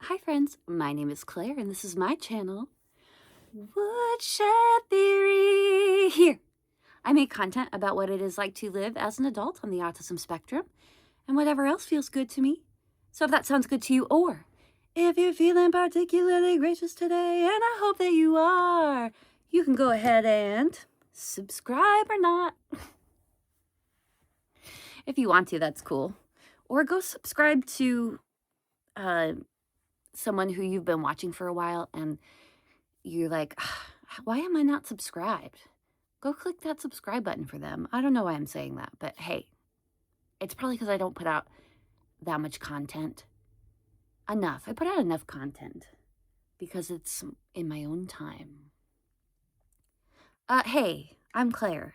Hi friends, my name is Claire and this is my channel, Woodshed Theory. Here, I make content about what it is like to live as an adult on the autism spectrum and whatever else feels good to me. So if that sounds good to you, or if you're feeling particularly gracious today, and I hope that you are, you can go ahead and subscribe or not. If you want to, that's cool. Or go subscribe to someone who you've been watching for a while and you're like, why am I not subscribed? Go click that subscribe button for them. I don't know why I'm saying that, but hey, it's probably because I don't put out that much content. Enough. I put out enough content because it's in my own time. Hey, I'm Claire.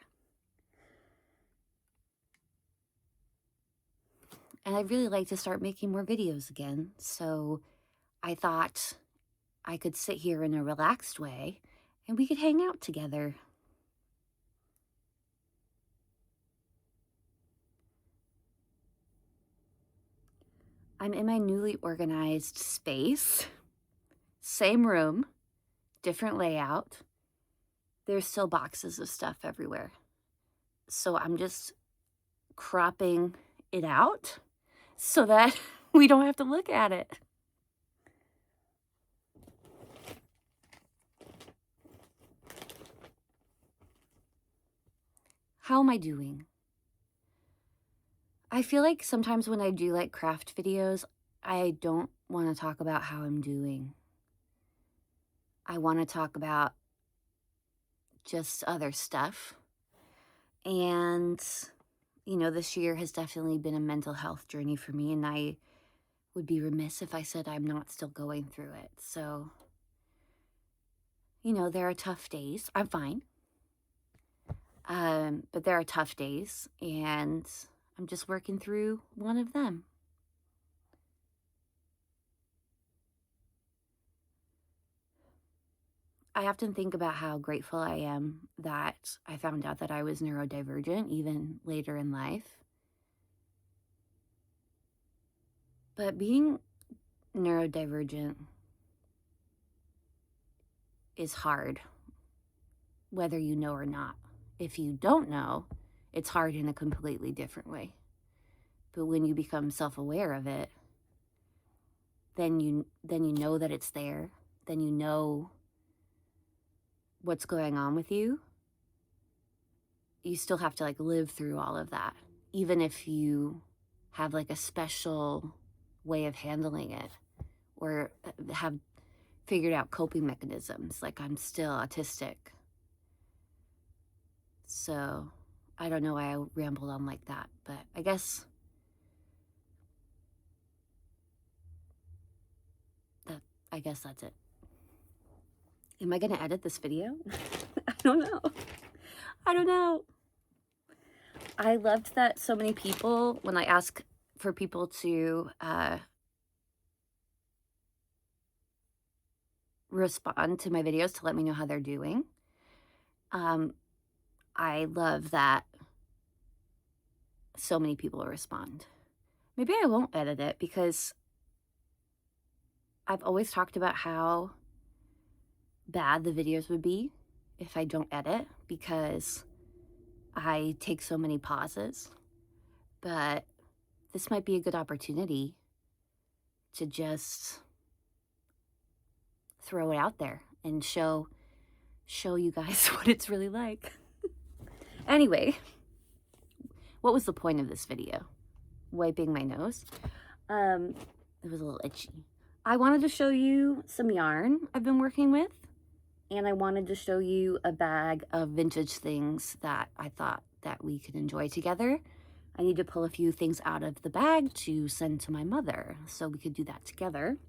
And I'd really like to start making more videos again, so I thought I could sit here in a relaxed way and we could hang out together. I'm in my newly organized space. Same room, different layout. There's still boxes of stuff everywhere. So I'm just cropping it out so that we don't have to look at it. How am I doing? I feel like sometimes when I do like craft videos, I don't want to talk about how I'm doing. I want to talk about just other stuff. And, you know, this year has definitely been a mental health journey for me, and I would be remiss if I said I'm not still going through it. So, you know, there are tough days. I'm fine. But there are tough days, and I'm just working through one of them. I often think about how grateful I am that I found out that I was neurodivergent even later in life. But being neurodivergent is hard, whether you know or not. If you don't know, it's hard in a completely different way. But when you become self-aware of it, then you know that it's there. Then you know what's going on with you. You still have to like live through all of that, even if you have like a special way of handling it or have figured out coping mechanisms. Like I'm still autistic. So I don't know why I rambled on like that, but I guess that's it. Am I going to edit this video? I don't know. I don't know. I loved that so many people, when I ask for people to respond to my videos to let me know how they're doing. I love that so many people respond. Maybe I won't edit it because I've always talked about how bad the videos would be if I don't edit because I take so many pauses. But this might be a good opportunity to just throw it out there and show you guys what it's really like. Anyway, what was the point of this video? Wiping my nose. It was a little itchy. I wanted to show you some yarn I've been working with, and I wanted to show you a bag of vintage things that I thought that we could enjoy together. I need to pull a few things out of the bag to send to my mother, so we could do that together.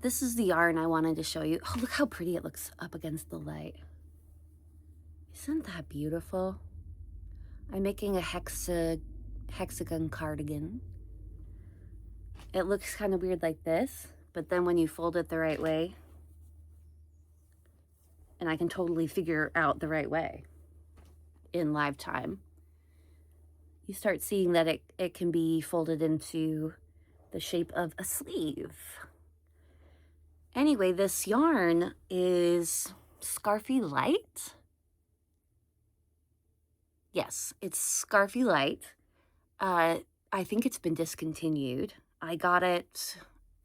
This is the yarn I wanted to show you. Oh, look how pretty it looks up against the light. Isn't that beautiful? I'm making a hexagon cardigan. It looks kind of weird like this, but then when you fold it the right way, and I can totally figure out the right way in live time, you start seeing that it can be folded into the shape of a sleeve. Anyway, this yarn is Scarfy Light. Yes, it's Scarfy Light. I think it's been discontinued. I got it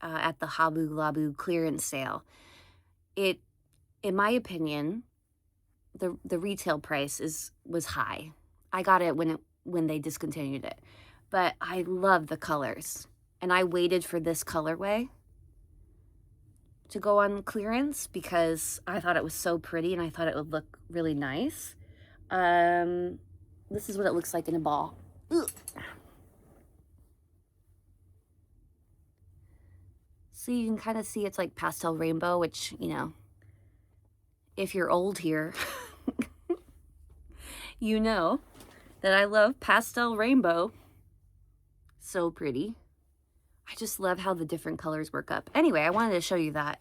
at the Habu Labu clearance sale. It, in my opinion, the retail price was high. I got it when they discontinued it, but I love the colors, and I waited for this colorway to go on clearance because I thought it was so pretty and I thought it would look really nice. This is what it looks like in a ball. Ugh. So you can kind of see it's like pastel rainbow, which, you know, if you're old here, you know that I love pastel rainbow. So pretty. I just love how the different colors work up. Anyway, I wanted to show you that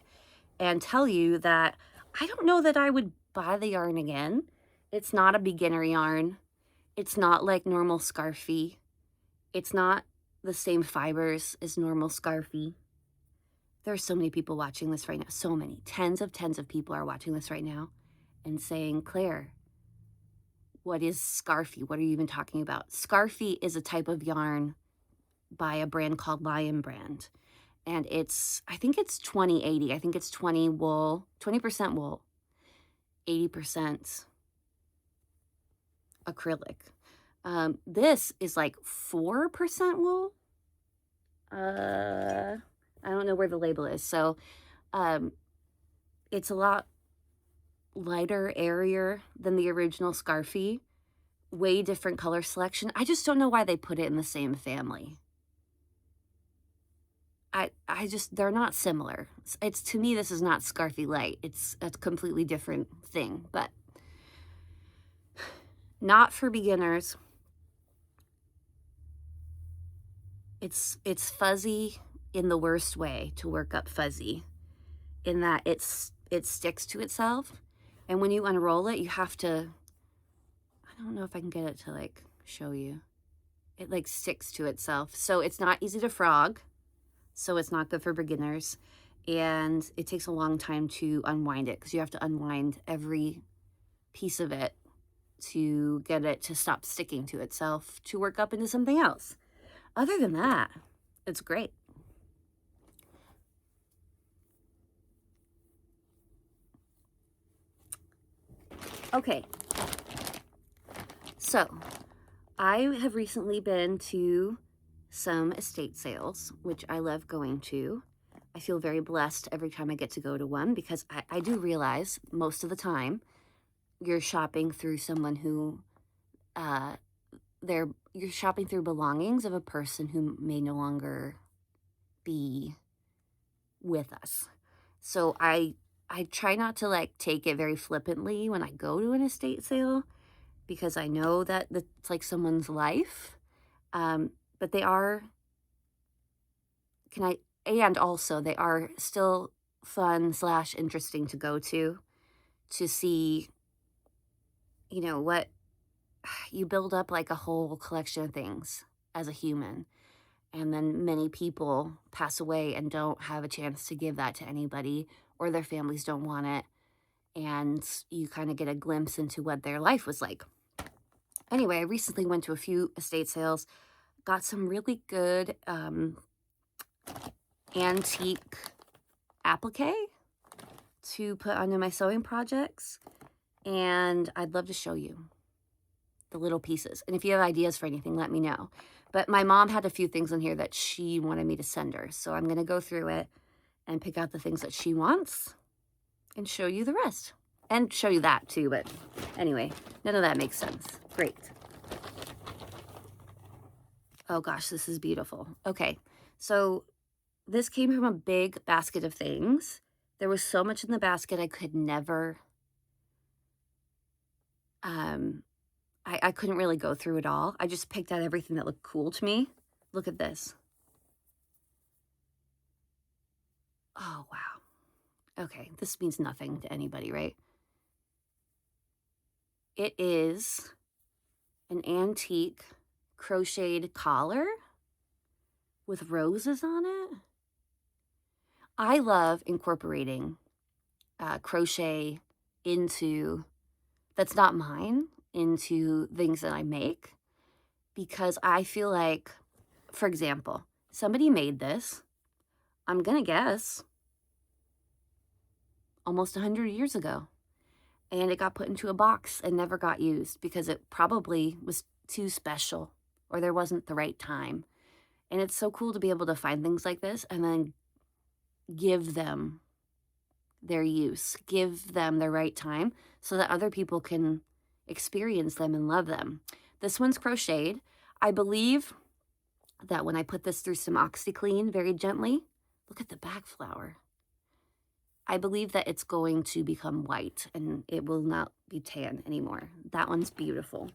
and tell you that I don't know that I would buy the yarn again. It's not a beginner yarn. It's not like normal Scarfy. It's not the same fibers as normal Scarfy. There are so many people watching this right now. So many. Tens of people are watching this right now and saying, Claire, what is Scarfy? What are you even talking about? Scarfy is a type of yarn by a brand called Lion Brand. And I think it's 20/80. I think it's 20 wool, 20% wool, 80% acrylic. This is like 4% wool. I don't know where the label is. So it's a lot lighter, airier than the original Scarfy. Way different color selection. I just don't know why they put it in the same family. They're not similar. To me, this is not Scarfy Light. It's a completely different thing, but not for beginners. It's fuzzy in the worst way to work up fuzzy, in that it sticks to itself, and when you unroll it, you have to, I don't know if I can get it to like show you. It like sticks to itself, so it's not easy to frog. So it's not good for beginners, and it takes a long time to unwind it because you have to unwind every piece of it to get it to stop sticking to itself to work up into something else. Other than that, it's great. Okay, so I have recently been to some estate sales, which I love going to. I feel very blessed every time I get to go to one because I do realize most of the time you're shopping through someone who, you're shopping through belongings of a person who may no longer be with us. So I try not to like take it very flippantly when I go to an estate sale because I know that it's like someone's life. But they are, and also they are still fun / interesting to go to see, you know, what you build up like a whole collection of things as a human. And then many people pass away and don't have a chance to give that to anybody, or their families don't want it. And you kind of get a glimpse into what their life was like. Anyway, I recently went to a few estate sales, got some really good antique applique to put onto my sewing projects, and I'd love to show you the little pieces. And if you have ideas for anything, let me know. But my mom had a few things in here that she wanted me to send her, so I'm going to go through it and pick out the things that she wants and show you the rest. And show you that too, but anyway, none of that makes sense. Great. Oh gosh, this is beautiful. Okay, so this came from a big basket of things. There was so much in the basket I could never, I couldn't really go through it all. I just picked out everything that looked cool to me. Look at this. Oh, wow. Okay, this means nothing to anybody, right? It is an antique crocheted collar with roses on it. I love incorporating crochet into, that's not mine, into things that I make, because I feel like, for example, somebody made this, I'm gonna guess, almost 100 years ago. And it got put into a box and never got used because it probably was too special or there wasn't the right time. And it's so cool to be able to find things like this and then give them their use, give them the right time so that other people can experience them and love them. This one's crocheted. I believe that when I put this through some OxyClean very gently, look at the back flower. I believe that it's going to become white and it will not be tan anymore. That one's beautiful.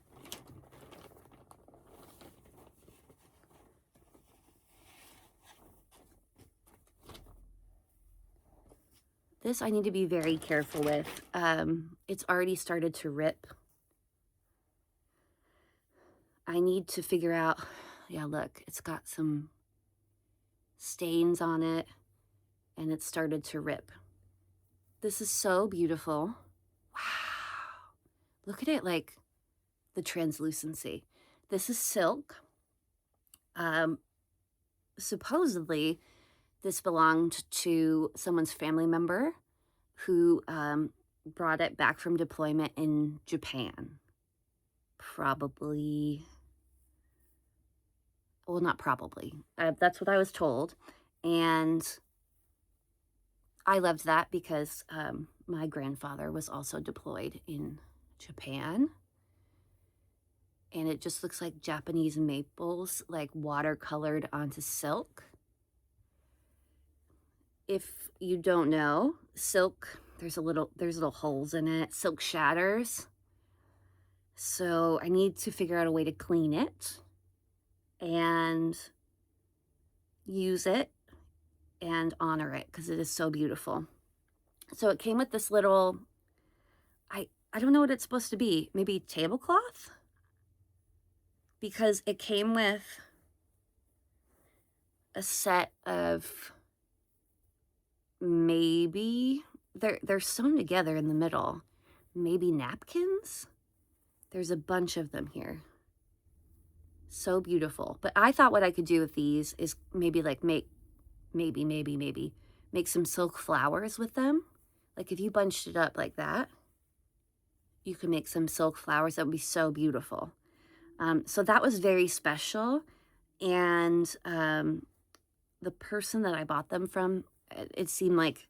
This I need to be very careful with. It's already started to rip. I need to figure out, yeah, look, it's got some stains on it and it started to rip. This is so beautiful. Wow. Look at it, like the translucency. This is silk. Supposedly, this belonged to someone's family member who brought it back from deployment in Japan. Probably, well, not probably. That's what I was told. And I loved that because my grandfather was also deployed in Japan. And it just looks like Japanese maples, like watercolored onto silk. If you don't know, silk, there's little holes in it. Silk shatters. So I need to figure out a way to clean it and use it and honor it because it is so beautiful. So it came with this little, I don't know what it's supposed to be. Maybe tablecloth? Because it came with a set of, maybe, they're sewn together in the middle. Maybe napkins? There's a bunch of them here. So beautiful. But I thought what I could do with these is maybe like make some silk flowers with them. Like if you bunched it up like that, you can make some silk flowers. That would be so beautiful. So that was very special. And the person that I bought them from, it seemed like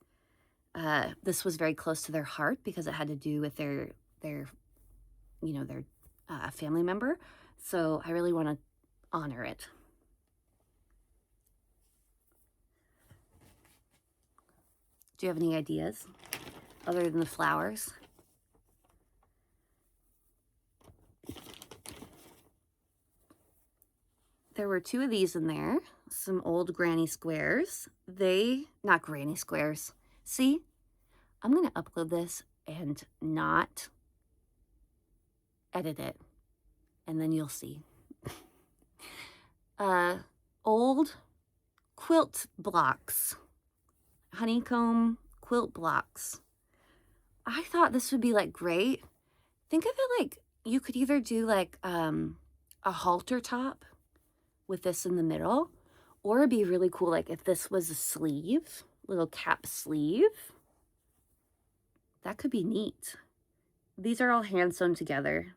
this was very close to their heart because it had to do with their family member. So I really want to honor it. Do you have any ideas other than the flowers? There were 2 of these in there, some old granny squares. Not granny squares. See, I'm going to upload this and not edit it, and then you'll see. Old quilt blocks, honeycomb quilt blocks. I thought this would be like great. Think of it like you could either do like a halter top with this in the middle, or it'd be really cool like if this was a sleeve, little cap sleeve. That could be neat. These are all hand sewn together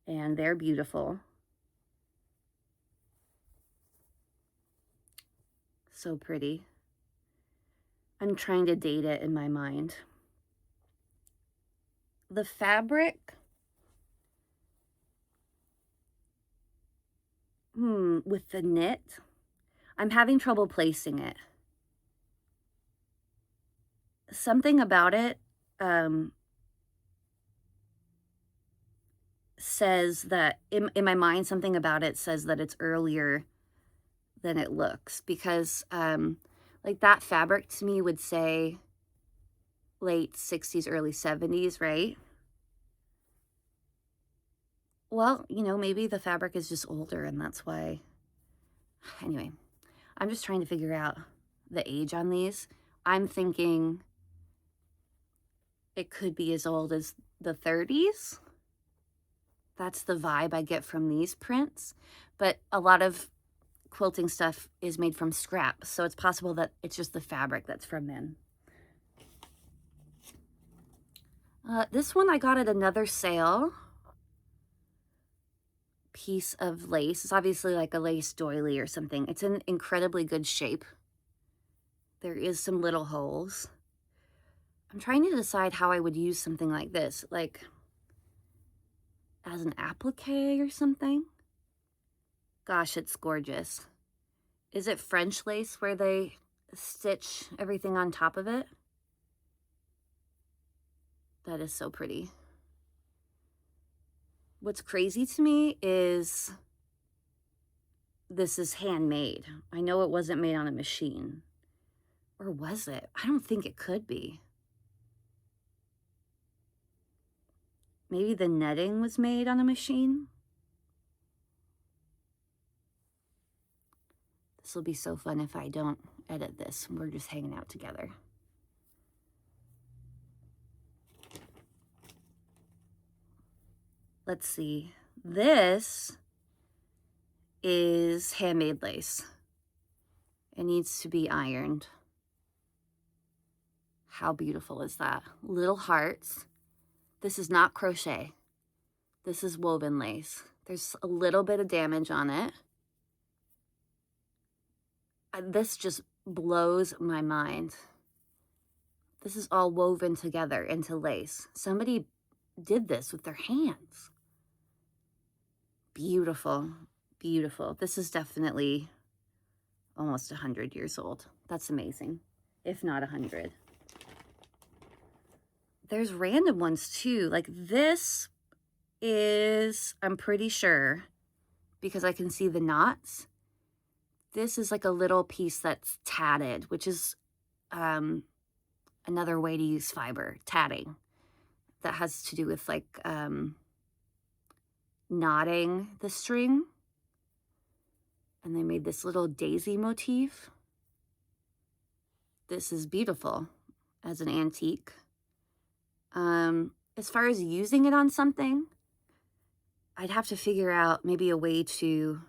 and they're beautiful. So pretty. I'm trying to date it in my mind. The fabric, with the knit, I'm having trouble placing it. Something about it says that, in my mind, something about it says that it's earlier than it looks, because like that fabric to me would say late 60s, early 70s, right? Well, maybe the fabric is just older and that's why. Anyway, I'm just trying to figure out the age on these. I'm thinking it could be as old as the 30s. That's the vibe I get from these prints. But a lot of quilting stuff is made from scrap, so it's possible that it's just the fabric that's from then. This one I got at another sale. Piece of lace. It's obviously like a lace doily or something. It's in incredibly good shape. There is some little holes. I'm trying to decide how I would use something like this, like as an applique or something. Gosh, it's gorgeous. Is it French lace where they stitch everything on top of it? That is so pretty. What's crazy to me is this is handmade. I know it wasn't made on a machine. Or was it? I don't think it could be. Maybe the netting was made on a machine. This will be so fun if I don't edit this. We're just hanging out together. Let's see. This is handmade lace. It needs to be ironed. How beautiful is that? Little hearts. This is not crochet. This is woven lace. There's a little bit of damage on it. This just blows my mind. This is all woven together into lace. Somebody did this with their hands. Beautiful, beautiful. This is definitely almost 100 years old. That's amazing, if not 100. There's random ones too. Like this is, I'm pretty sure, because I can see the knots, this is like a little piece that's tatted, which is another way to use fiber, tatting. That has to do with like knotting the string. And they made this little daisy motif. This is beautiful as an antique. As far as using it on something, I'd have to figure out maybe a way to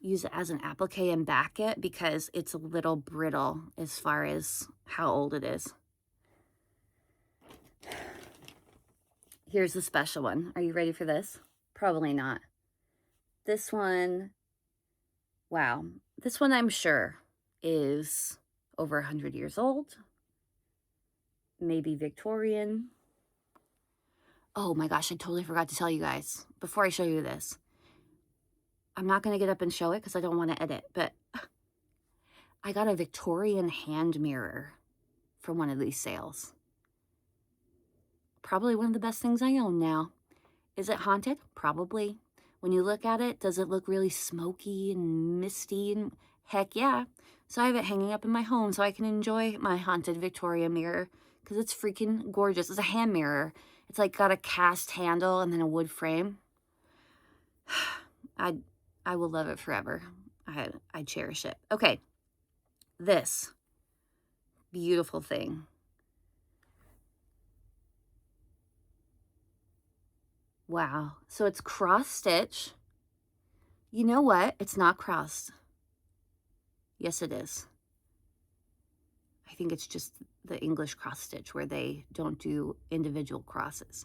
use it as an applique and back it, because it's a little brittle as far as how old it is. Here's the special one. Are you ready for this? Probably not. This one, wow. This one I'm sure is over 100 years old. Maybe Victorian. Oh my gosh, I totally forgot to tell you guys before I show you this. I'm not going to get up and show it because I don't want to edit, but I got a Victorian hand mirror from one of these sales. Probably one of the best things I own now. Is it haunted? Probably. When you look at it, does it look really smoky and misty? And heck yeah. So I have it hanging up in my home so I can enjoy my haunted Victoria mirror because it's freaking gorgeous. It's a hand mirror. It's like got a cast handle and then a wood frame. I will love it forever. I cherish it. Okay, this beautiful thing. Wow. So it's cross stitch. You know what? It's not crossed. Yes, it is. I think it's just the English cross stitch where they don't do individual crosses.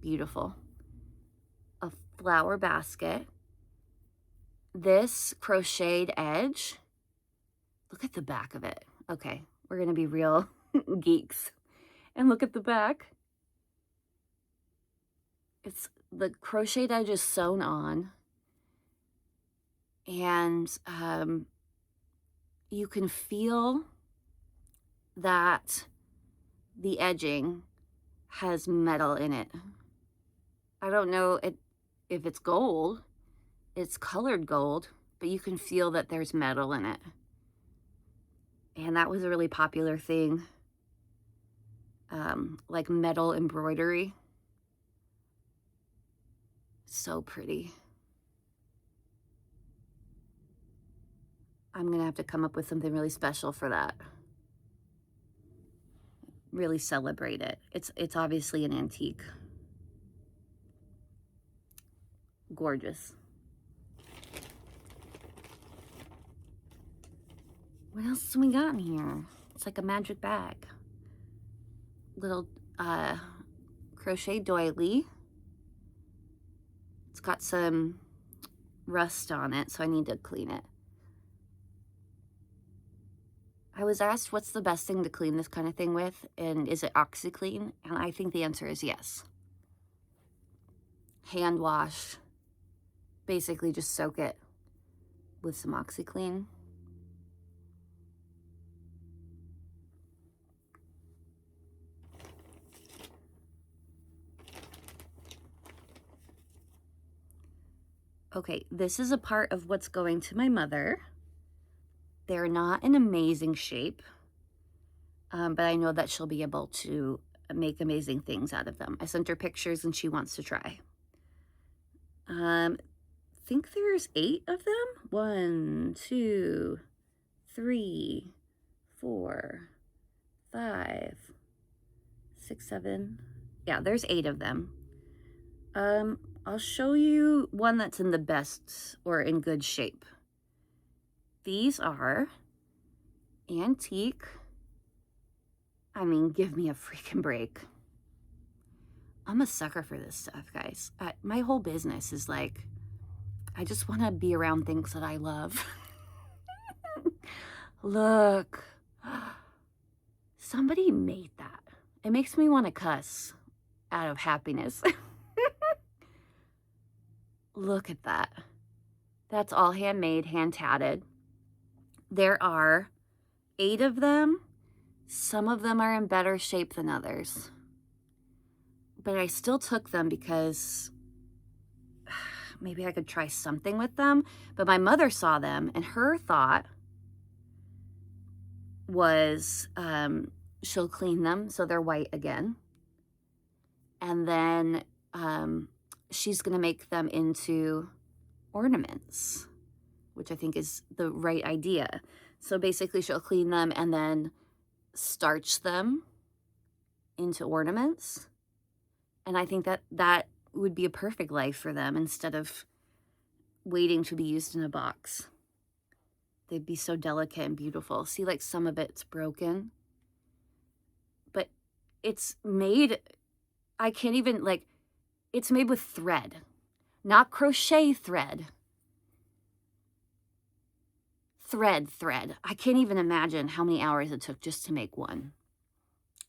Beautiful. A flower basket. This crocheted edge. Look at the back of it. Okay, we're going to be real geeks. And look at the back. It's the crocheted edge is sewn on. And you can feel that the edging has metal in it. I don't know if it's gold. It's colored gold, but you can feel that there's metal in it. And that was a really popular thing, like metal embroidery. So pretty. I'm going to have to come up with something really special for that. Really celebrate it. It's obviously an antique. Gorgeous. What else do we got in here? It's like a magic bag. Little crochet doily. It's got some rust on it, so I need to clean it. I was asked what's the best thing to clean this kind of thing with, and is it OxiClean? And I think the answer is yes. Hand wash. Basically just soak it with some OxiClean. Okay, this is a part of what's going to my mother. They're not in amazing shape, but I know that she'll be able to make amazing things out of them. I sent her pictures and she wants to try. I think there's 8 of them. 1, 2, 3, 4, 5, 6, 7. Yeah, there's 8 of them. I'll show you one that's in the best or in good shape. These are antique. I mean, give me a freaking break. I'm a sucker for this stuff, guys. My whole business is like, I just want to be around things that I love. Look. Somebody made that. It makes me want to cuss out of happiness. Look at that. That's all handmade, hand tatted. There are 8 of them. Some of them are in better shape than others. But I still took them because maybe I could try something with them. But my mother saw them, and her thought was she'll clean them so they're white again. And then she's going to make them into ornaments, which I think is the right idea. So basically she'll clean them and then starch them into ornaments. And I think that that would be a perfect life for them instead of waiting to be used in a box. They'd be so delicate and beautiful. See, like some of it's broken, but it's made, I can't even, like, it's made with thread, not crochet thread. Thread. I can't even imagine how many hours it took just to make one.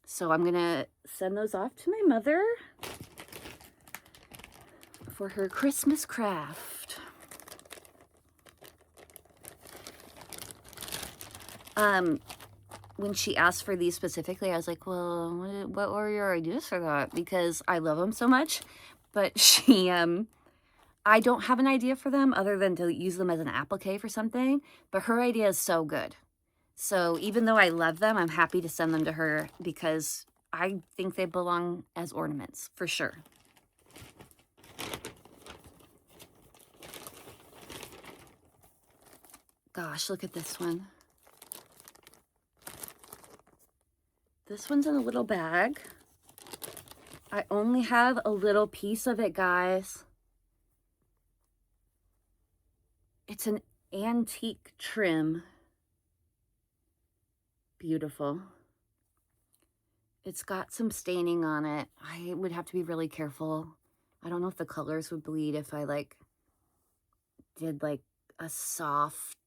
So I'm gonna send those off to my mother for her Christmas craft. When she asked for these specifically, I was like, well, what were your ideas for that? Because I love them so much. But she, I don't have an idea for them other than to use them as an applique for something. But her idea is so good. So even though I love them, I'm happy to send them to her because I think they belong as ornaments for sure. Gosh, look at this one. This one's in a little bag. I only have a little piece of it, guys. It's an antique trim. Beautiful. It's got some staining on it. I would have to be really careful. I don't know if the colors would bleed if I like did like a soft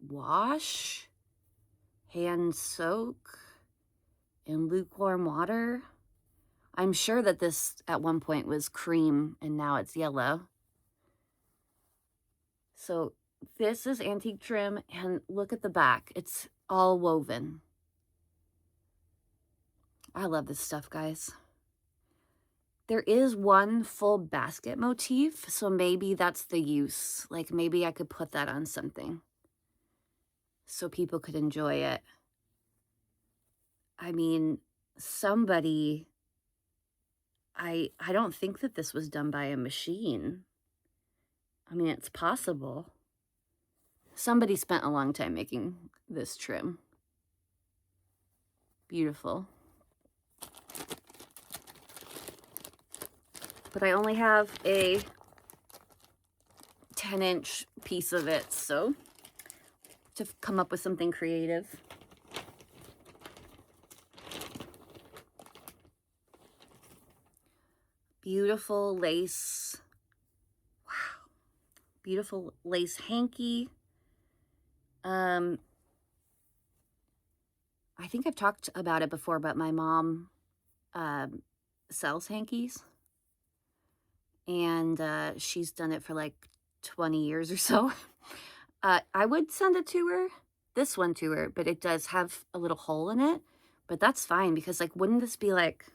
wash, hand soak in lukewarm water. I'm sure that this at one point was cream and now it's yellow. So this is antique trim, and look at the back. It's all woven. I love this stuff, guys. There is one full basket motif, so maybe that's the use. Like maybe I could put that on something so people could enjoy it. I mean, somebody, I don't think that this was done by a machine. I mean, it's possible. Somebody spent a long time making this trim. Beautiful. But I only have a 10-inch piece of it, so to come up with something creative. Beautiful lace. Wow. Beautiful lace hanky. I think I've talked about it before, but my mom sells hankies. And she's done it for like 20 years or so. I would send it to her, this one to her, but it does have a little hole in it. But that's fine because, like, wouldn't this be like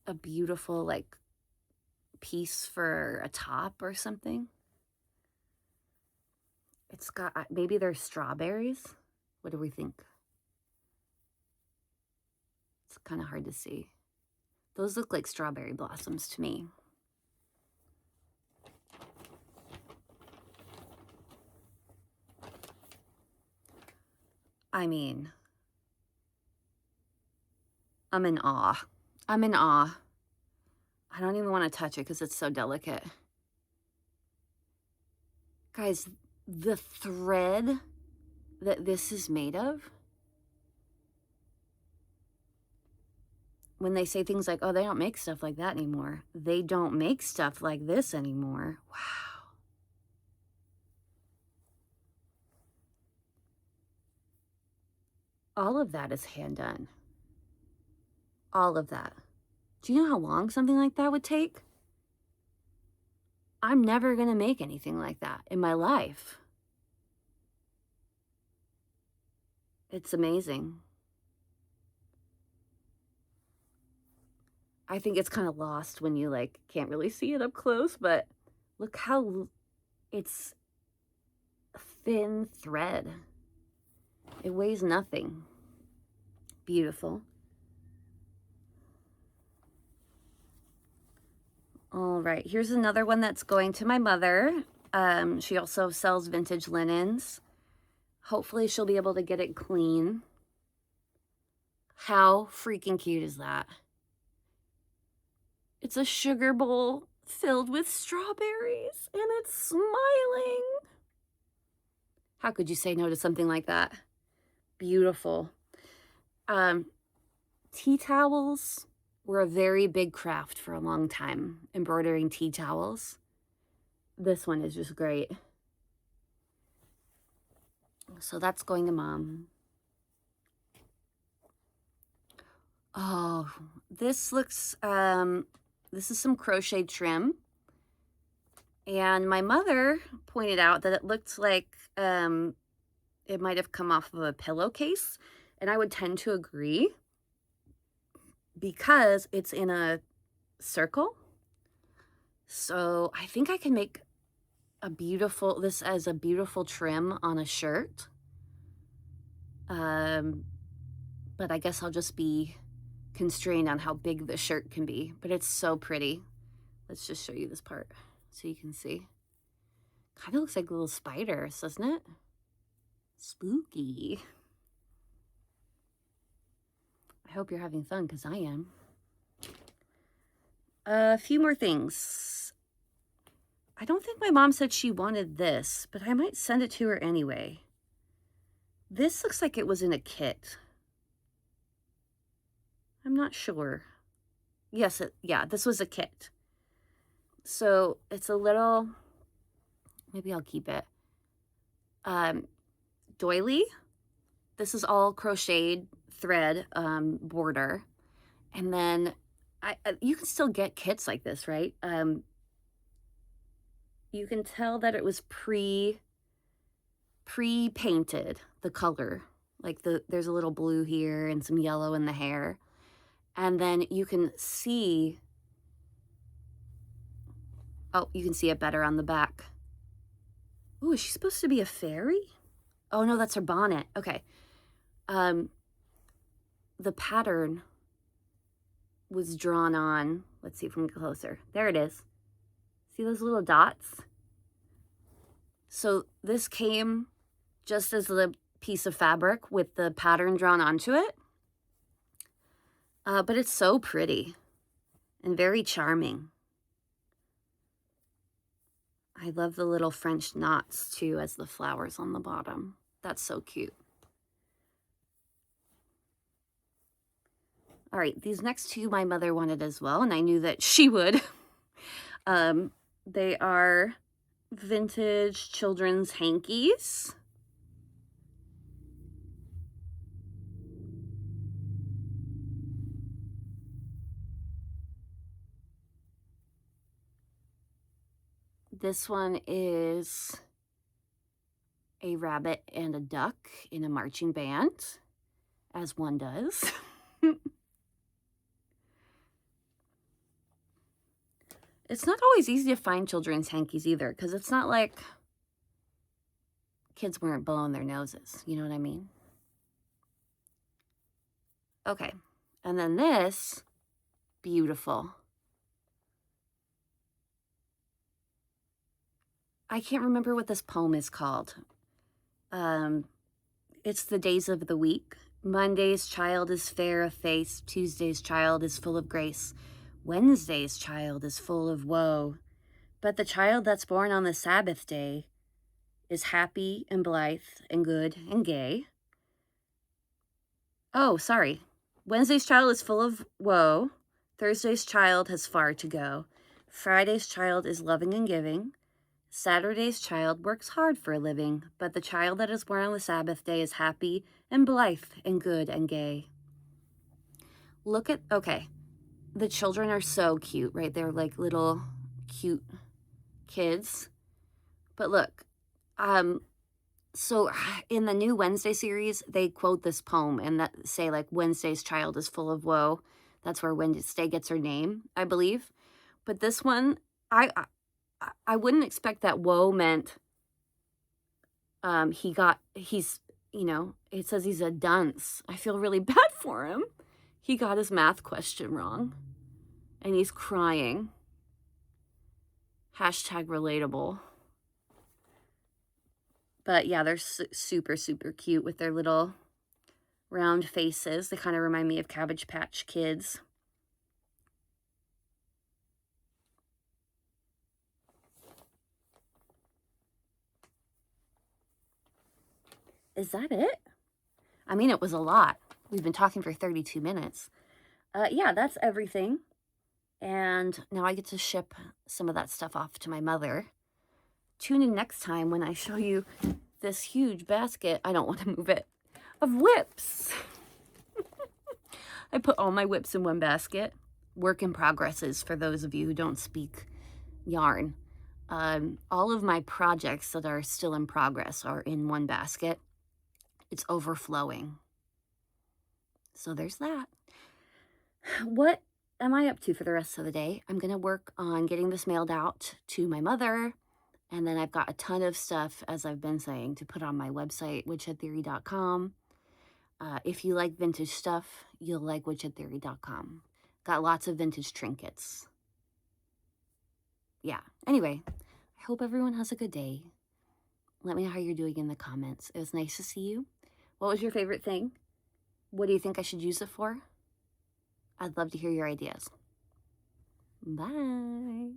a beautiful, like, piece for a top or something? It's got, maybe there's strawberries. What do we think? It's kind of hard to see. Those look like strawberry blossoms to me. I mean, I'm in awe. I'm in awe. I don't even want to touch it because it's so delicate. Guys, the thread that this is made of, when they say things like, oh, they don't make stuff like that anymore. They don't make stuff like this anymore. Wow. All of that is hand done. All of that. Do you know how long something like that would take? I'm never going to make anything like that in my life. It's amazing. I think it's kind of lost when you like can't really see it up close, but look how it's thin thread. It weighs nothing. Beautiful. All right, here's another one that's going to my mother. She also sells vintage linens. Hopefully she'll be able to get it clean. How freaking cute is that? It's a sugar bowl filled with strawberries and it's smiling. How could you say no to something like that? Beautiful. Tea towels were a very big craft for a long time, embroidering tea towels. This one is just great. So that's going to Mom. Oh, this looks, this is some crochet trim. And my mother pointed out that it looked like it might have come off of a pillowcase. And I would tend to agree because it's in a circle. So I think I can make this as a beautiful trim on a shirt. But I guess I'll just be constrained on how big the shirt can be. But it's so pretty. Let's just show you this part so you can see. Kind of looks like little spiders, doesn't it? Spooky. I hope you're having fun because I am. A few more things. I don't think my mom said she wanted this, but I might send it to her anyway. This looks like it was in a kit. I'm not sure. Yes, yeah, this was a kit. So it's a little, maybe I'll keep it. Doily. This is all crocheted thread border. And then you can still get kits like this, right? You can tell that it was pre-painted, the color. Like there's a little blue here and some yellow in the hair. And then you can see, oh, you can see it better on the back. Ooh, is she supposed to be a fairy? Oh no, that's her bonnet. Okay. The pattern was drawn on, let's see if we can get closer. There it is. See those little dots? So this came just as the piece of fabric with the pattern drawn onto it. But it's so pretty and very charming. I love the little French knots too as the flowers on the bottom. That's so cute. All right, these next two my mother wanted as well, and I knew that she would. They are vintage children's hankies. This one is a rabbit and a duck in a marching band, as one does. It's not always easy to find children's hankies either, because it's not like kids weren't blowing their noses. You know what I mean? Okay. And then this, beautiful. I can't remember what this poem is called. It's the days of the week. Monday's child is fair of face. Tuesday's child is full of grace. Wednesday's child is full of woe. But the child that's born on the Sabbath day is happy and blithe and good and gay. Oh, sorry. Wednesday's child is full of woe. Thursday's child has far to go. Friday's child is loving and giving. Saturday's child works hard for a living, but the child that is born on the Sabbath day is happy and blithe and good and gay. Look at, okay, the children are so cute, right? They're like little cute kids. But look, so in the new Wednesday series, they quote this poem and that say like Wednesday's child is full of woe. That's where Wednesday gets her name, I believe. But this one, I wouldn't expect that woe meant he's, you know, it says he's a dunce. I feel really bad for him. He got his math question wrong and he's crying. Hashtag relatable. But yeah, they're super, super cute with their little round faces. They kind of remind me of Cabbage Patch Kids. Is that it? I mean, it was a lot. We've been talking for 32 minutes. Yeah, that's everything. And now I get to ship some of that stuff off to my mother. Tune in next time when I show you this huge basket. I don't want to move it. Of whips. I put all my whips in one basket. Work in progresses for those of you who don't speak yarn. All of my projects that are still in progress are in one basket. It's overflowing. So there's that. What am I up to for the rest of the day? I'm going to work on getting this mailed out to my mother. And then I've got a ton of stuff, as I've been saying, to put on my website, witchheadtheory.com. If you like vintage stuff, you'll like witchheadtheory.com. Got lots of vintage trinkets. Yeah. Anyway, I hope everyone has a good day. Let me know how you're doing in the comments. It was nice to see you. What was your favorite thing? What do you think I should use it for? I'd love to hear your ideas. Bye.